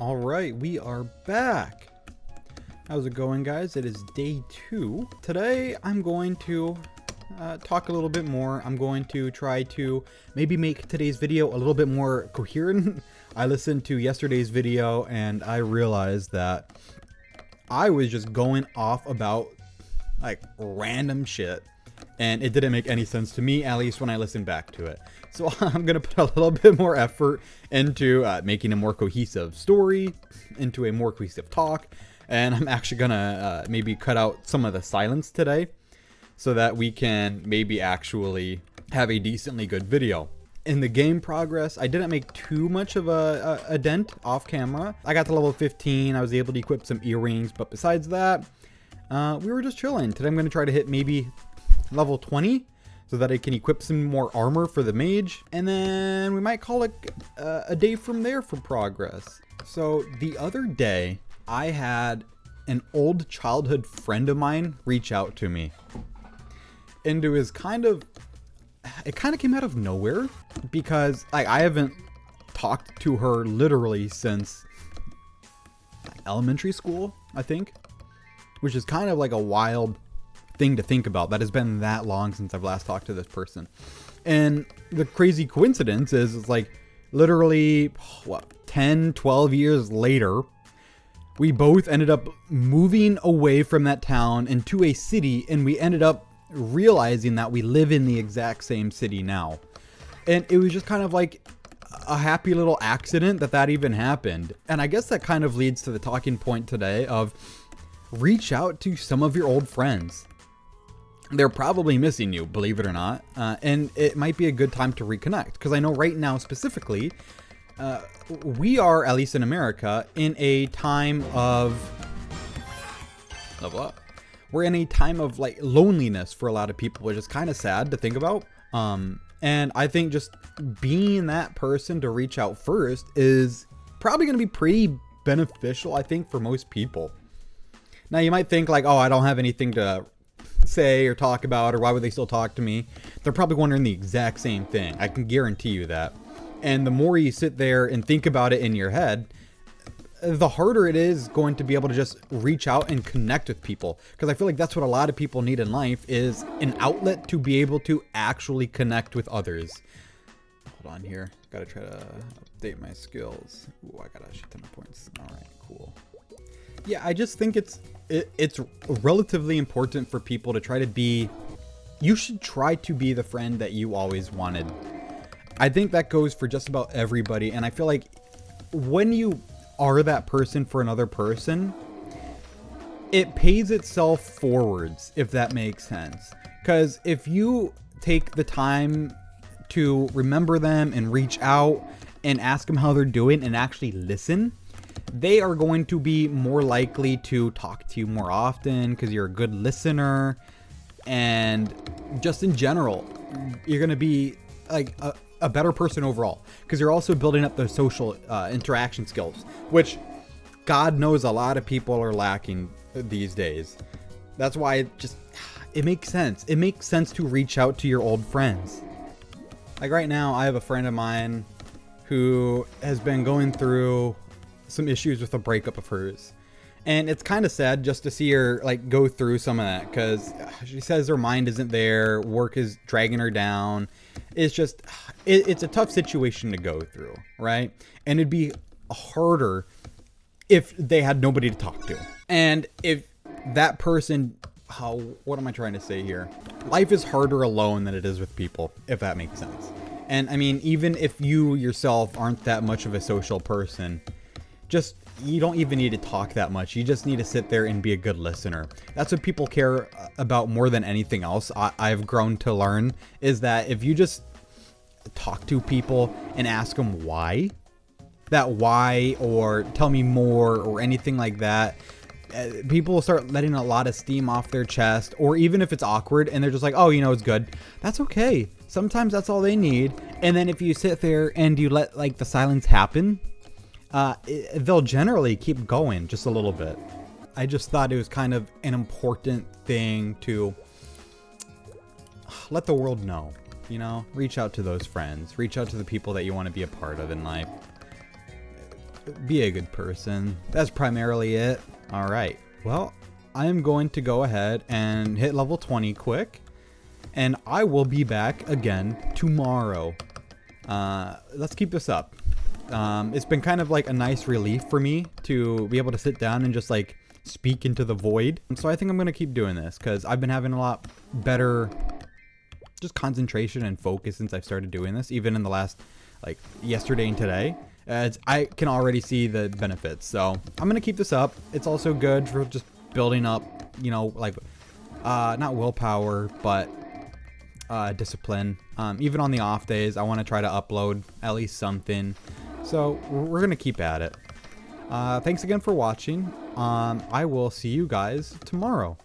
All right, we are back. How's it going, guys? It is day 2. Today, I'm going to talk a little bit more. I'm going to try to maybe make today's video a little bit more coherent. I listened to yesterday's video and I realized that I was just going off about like random shit. And it didn't make any sense to me, at least when I listened back to it. So I'm going to put a little bit more effort into making a more cohesive story, into a more cohesive talk. And I'm actually going to maybe cut out some of the silence today so that we can maybe actually have a decently good video. In the game progress, I didn't make too much of a dent off camera. I got to level 15. I was able to equip some earrings. But besides that, we were just chilling. Today I'm going to try to hit maybe level 20 so that I can equip some more armor for the mage, and then we might call it a day from there for progress. So the other day I had an old childhood friend of mine reach out to me, and it kind of came out of nowhere because I haven't talked to her literally since elementary school, I think, which is kind of like a wild thing to think about. That has been that long since I've last talked to this person. And the crazy coincidence is it's like literally 10-12 years later, we both ended up moving away from that town into a city, and we ended up realizing that we live in the exact same city now. And it was just kind of like a happy little accident that even happened. And I guess that kind of leads to the talking point today of reach out to some of your old friends. They're probably missing you, believe it or not, and it might be a good time to reconnect, because I know right now specifically, we are, at least in America, in a time of what? We're in a time of like loneliness for a lot of people, which is kind of sad to think about. And I think just being that person to reach out first is probably going to be pretty beneficial, I think, for most people. Now you might think like, oh, I don't have anything to say or talk about, or why would they still talk to me? They're probably wondering the exact same thing. I can guarantee you that. And the more you sit there and think about it in your head, the harder it is going to be able to just reach out and connect with people. Because I feel like that's what a lot of people need in life, is an outlet to be able to actually connect with others. Hold on here. Gotta try to update my skills. Ooh, I got a shit ton of points. All right, cool. Yeah, I just think it's relatively important for people to try to be, you should try to be the friend that you always wanted. I think that goes for just about everybody. And I feel like when you are that person for another person, it pays itself forwards, if that makes sense. Because if you take the time to remember them and reach out and ask them how they're doing and actually listen, they are going to be more likely to talk to you more often because you're a good listener. And just in general, you're going to be like a better person overall, because you're also building up those social interaction skills, which God knows a lot of people are lacking these days. That's why it makes sense. It makes sense to reach out to your old friends. Like right now, I have a friend of mine who has been going through some issues with a breakup of hers, and it's kind of sad just to see her like go through some of that, because she says her mind isn't there, work is dragging her down. It's just it's a tough situation to go through, right? And it'd be harder if they had nobody to talk to. And if that person, what am I trying to say here? Life is harder alone than it is with people, if that makes sense. And I mean, even if you yourself aren't that much of a social person, you don't even need to talk that much. You just need to sit there and be a good listener. That's what people care about more than anything else. I've grown to learn is that if you just talk to people and ask them why, or tell me more or anything like that, people will start letting a lot of steam off their chest. Or even if it's awkward and they're just like, oh, it's good. That's okay. Sometimes that's all they need. And then if you sit there and you let like the silence happen, they'll generally keep going just a little bit. I just thought it was kind of an important thing to let the world know, reach out to those friends, reach out to the people that you want to be a part of in life. be a good person. That's primarily it. All right. Well, I am going to go ahead and hit level 20 quick, and I will be back again tomorrow. Let's keep this up. It's been kind of like a nice relief for me to be able to sit down and just like speak into the void. And so I think I'm going to keep doing this because I've been having a lot better just concentration and focus since I've started doing this, even in the last like yesterday and today. As I can already see the benefits. So I'm going to keep this up. It's also good for just building up, you know, like not willpower, but discipline. Even on the off days, I want to try to upload at least something. So we're going to keep at it. Thanks again for watching. I will see you guys tomorrow.